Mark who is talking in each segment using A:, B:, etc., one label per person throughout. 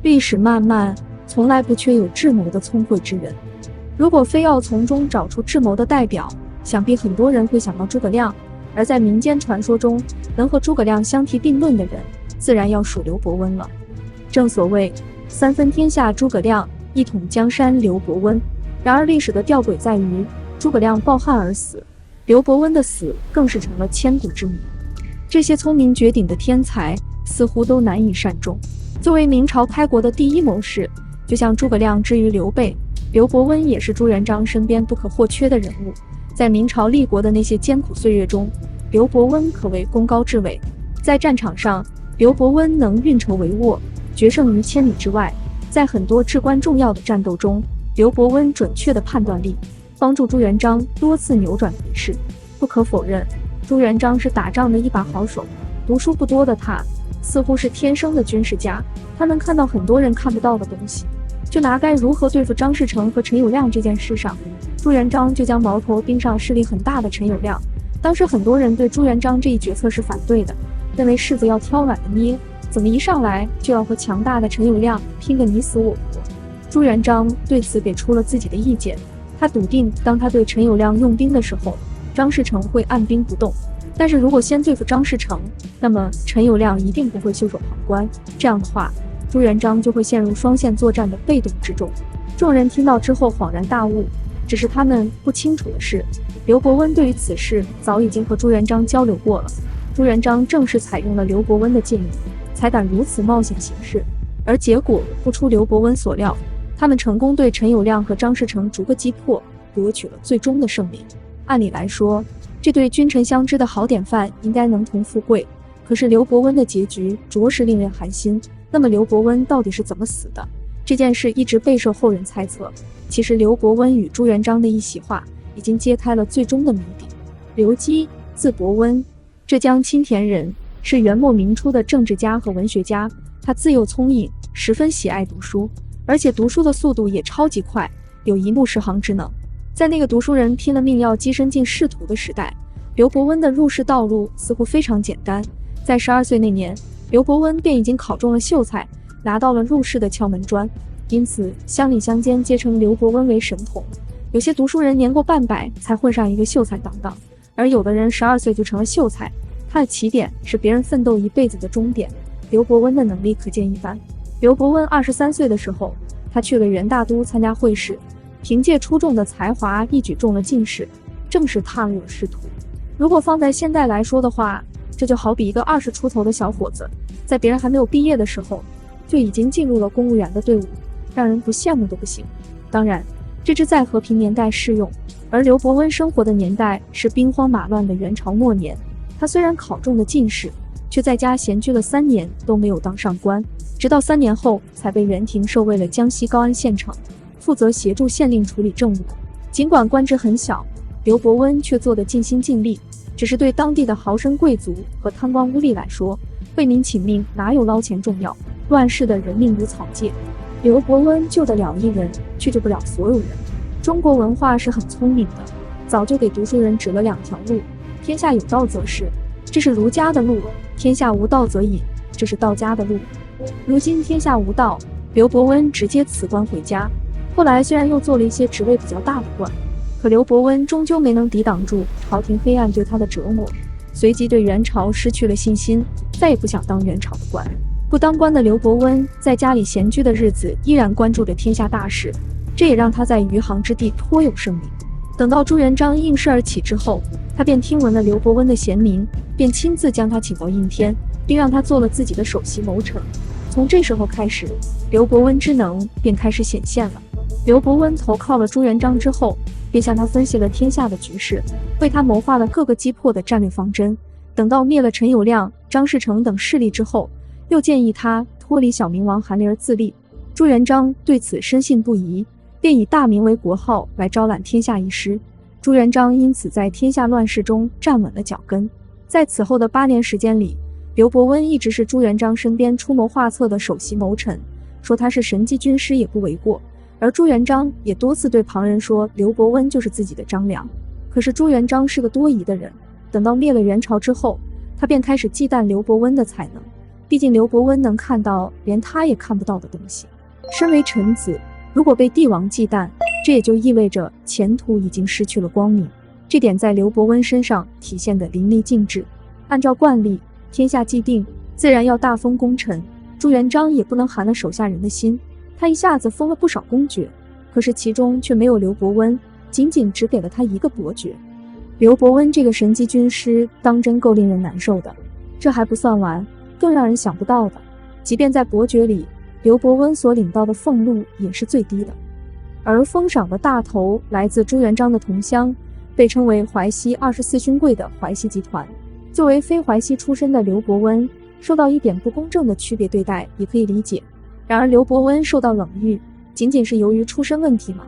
A: 历史漫漫，从来不缺有智谋的聪慧之人。如果非要从中找出智谋的代表，想必很多人会想到诸葛亮。而在民间传说中，能和诸葛亮相提并论的人，自然要数刘伯温了。正所谓三分天下诸葛亮，一统江山刘伯温。然而历史的吊诡在于，诸葛亮抱憾而死，刘伯温的死更是成了千古之谜。这些聪明绝顶的天才似乎都难以善终。作为明朝开国的第一谋士，就像诸葛亮之于刘备，刘伯温也是朱元璋身边不可或缺的人物。在明朝立国的那些艰苦岁月中，刘伯温可谓功高至伟。在战场上，刘伯温能运筹帷幄，决胜于千里之外。在很多至关重要的战斗中，刘伯温准确的判断力帮助朱元璋多次扭转局势。不可否认，朱元璋是打仗的一把好手，读书不多的他似乎是天生的军事家，他能看到很多人看不到的东西。就拿该如何对付张士诚和陈友谅这件事上，朱元璋就将矛头盯上势力很大的陈友谅。当时很多人对朱元璋这一决策是反对的，认为柿子要挑软的捏，怎么一上来就要和强大的陈友谅拼个你死我活。朱元璋对此给出了自己的意见，他笃定当他对陈友谅用兵的时候，张士诚会按兵不动，但是如果先对付张士诚，那么陈友谅一定不会袖手旁观，这样的话朱元璋就会陷入双线作战的被动之中。众人听到之后恍然大悟，只是他们不清楚的是，刘伯温对于此事早已经和朱元璋交流过了。朱元璋正是采用了刘伯温的建议，才敢如此冒险行事，而结果不出刘伯温所料，他们成功对陈友谅和张士诚逐个击破，夺取了最终的胜利。按理来说，这对君臣相知的好典范应该能同富贵，可是刘伯温的结局着实令人寒心。那么刘伯温到底是怎么死的？这件事一直备受后人猜测。其实刘伯温与朱元璋的一席话已经揭开了最终的谜底。刘基，字伯温，浙江青田人，是元末明初的政治家和文学家。他自幼聪颖，十分喜爱读书，而且读书的速度也超级快，有一目十行之能。在那个读书人拼了命要跻身进仕途的时代，刘伯温的入仕道路似乎非常简单。在12岁那年，刘伯温便已经考中了秀才，拿到了入仕的敲门砖，因此乡里乡间皆称刘伯温为神童。有些读书人年过半百才混上一个秀才当当，而有的人12岁就成了秀才，他的起点是别人奋斗一辈子的终点。刘伯温的能力可见一斑。刘伯温23岁的时候，他去了元大都参加会试，凭借出众的才华一举中了进士，正式踏入了仕途。如果放在现代来说的话，这就好比一个20出头的小伙子，在别人还没有毕业的时候，就已经进入了公务员的队伍，让人不羡慕都不行。当然，这只在和平年代适用，而刘伯温生活的年代是兵荒马乱的元朝末年。他虽然考中了进士，却在家闲居了3年都没有当上官，直到3年后才被元廷授为了江西高安县丞，负责协助县令处理政务。尽管官职很小，刘伯温却做得尽心尽力。只是对当地的豪绅贵族和贪官污吏来说，为民请命哪有捞钱重要？乱世的人命如草芥，刘伯温救得了一人，却救不了所有人。中国文化是很聪明的，早就给读书人指了2条路：天下有道则仕，这是儒家的路；天下无道则隐，这是道家的路。如今天下无道，刘伯温直接辞官回家。后来虽然又做了一些职位比较大的官，可刘伯温终究没能抵挡住朝廷黑暗对他的折磨，随即对元朝失去了信心，再也不想当元朝的官。不当官的刘伯温在家里闲居的日子依然关注着天下大事，这也让他在余杭之地颇有声名。等到朱元璋应试而起之后，他便听闻了刘伯温的贤名，便亲自将他请到应天，并让他做了自己的首席谋臣。从这时候开始，刘伯温之能便开始显现了。刘伯温投靠了朱元璋之后，便向他分析了天下的局势，为他谋划了各个击破的战略方针。等到灭了陈友谅、张士诚等势力之后，又建议他脱离小明王韩林而自立。朱元璋对此深信不疑，便以大明为国号来招揽天下一师。朱元璋因此在天下乱世中站稳了脚跟。在此后的8年时间里，刘伯温一直是朱元璋身边出谋划策的首席谋臣，说他是神机军师也不为过。而朱元璋也多次对旁人说刘伯温就是自己的张良。可是朱元璋是个多疑的人，等到灭了元朝之后，他便开始忌惮刘伯温的才能。毕竟刘伯温能看到连他也看不到的东西。身为臣子，如果被帝王忌惮，这也就意味着前途已经失去了光明。这点在刘伯温身上体现得淋漓尽致。按照惯例，天下既定，自然要大封功臣。朱元璋也不能寒了手下人的心，他一下子封了不少公爵，可是其中却没有刘伯温，仅仅只给了他一个伯爵。刘伯温这个神机军师，当真够令人难受的。这还不算完，更让人想不到的，即便在伯爵里，刘伯温所领到的俸禄也是最低的。而封赏的大头来自朱元璋的同乡，被称为淮西24勋贵的淮西集团。作为非淮西出身的刘伯温，受到一点不公正的区别对待也可以理解。然而刘伯温受到冷遇，仅仅是由于出身问题吗？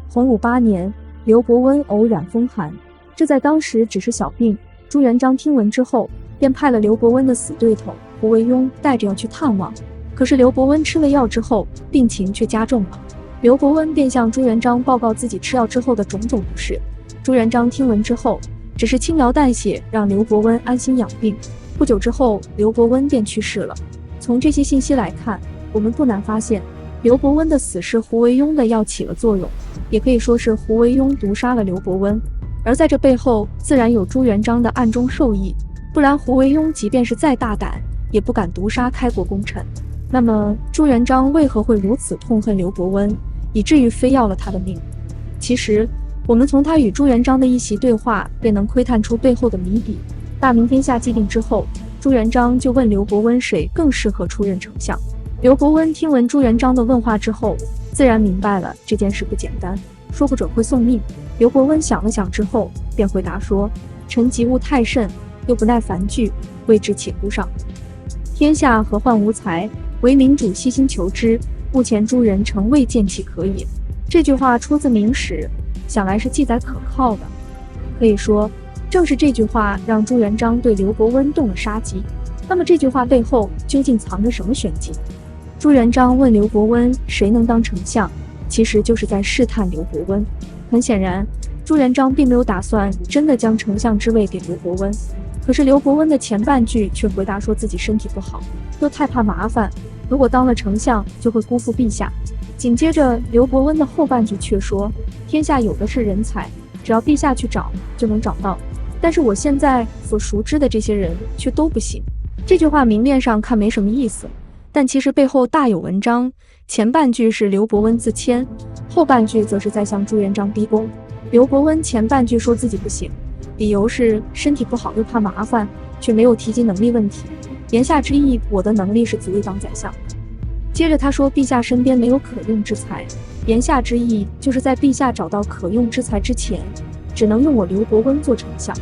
A: 洪武8年，刘伯温偶染风寒，这在当时只是小病。朱元璋听闻之后，便派了刘伯温的死对头胡惟庸带着要去探望。可是刘伯温吃了药之后，病情却加重了。刘伯温便向朱元璋报告自己吃药之后的种种不适。朱元璋听闻之后，只是轻描淡写让刘伯温安心养病。不久之后，刘伯温便去世了。从这些信息来看，我们不难发现，刘伯温的死是胡惟庸的药起了作用，也可以说是胡惟庸毒杀了刘伯温。而在这背后，自然有朱元璋的暗中授意，不然胡惟庸即便是再大胆，也不敢毒杀开国功臣。那么朱元璋为何会如此痛恨刘伯温，以至于非要了他的命？其实我们从他与朱元璋的一席对话便能窥探出背后的谜底。大明天下既定之后，朱元璋就问刘伯温谁更适合出任丞相。刘伯温听闻朱元璋的问话之后，自然明白了这件事不简单，说不准会送命。刘伯温想了想之后，便回答说：臣急务太甚，又不耐烦惧，未知且估上。天下何患无才，唯民主悉心求之，目前诸人诚未见其可也。这句话出自《明史》，想来是记载可靠的。可以说，正是这句话让朱元璋对刘伯温动了杀机。那么这句话背后究竟藏着什么玄机？朱元璋问刘伯温谁能当丞相，其实就是在试探刘伯温。很显然，朱元璋并没有打算真的将丞相之位给刘伯温。可是刘伯温的前半句却回答说自己身体不好，又太怕麻烦，如果当了丞相就会辜负陛下。紧接着刘伯温的后半句却说，天下有的是人才，只要陛下去找就能找到，但是我现在所熟知的这些人却都不行。这句话明面上看没什么意思，但其实背后大有文章。前半句是刘伯温自谦，后半句则是在向朱元璋逼宫。刘伯温前半句说自己不行，理由是身体不好又怕麻烦，却没有提及能力问题，言下之意，我的能力是足以当宰相。接着他说陛下身边没有可用之才，言下之意就是在陛下找到可用之才之前，只能用我刘伯温做丞相。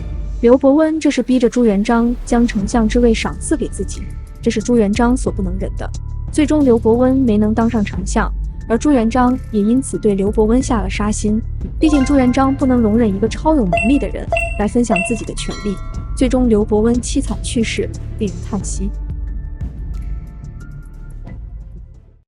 A: 刘伯温这是逼着朱元璋将丞相之位赏赐给自己，这是朱元璋所不能忍的。最终刘伯温没能当上丞相，而朱元璋也因此对刘伯温下了杀心。毕竟朱元璋不能容忍一个超有能力的人来分享自己的权力。最终刘伯温凄惨去世，令人叹息。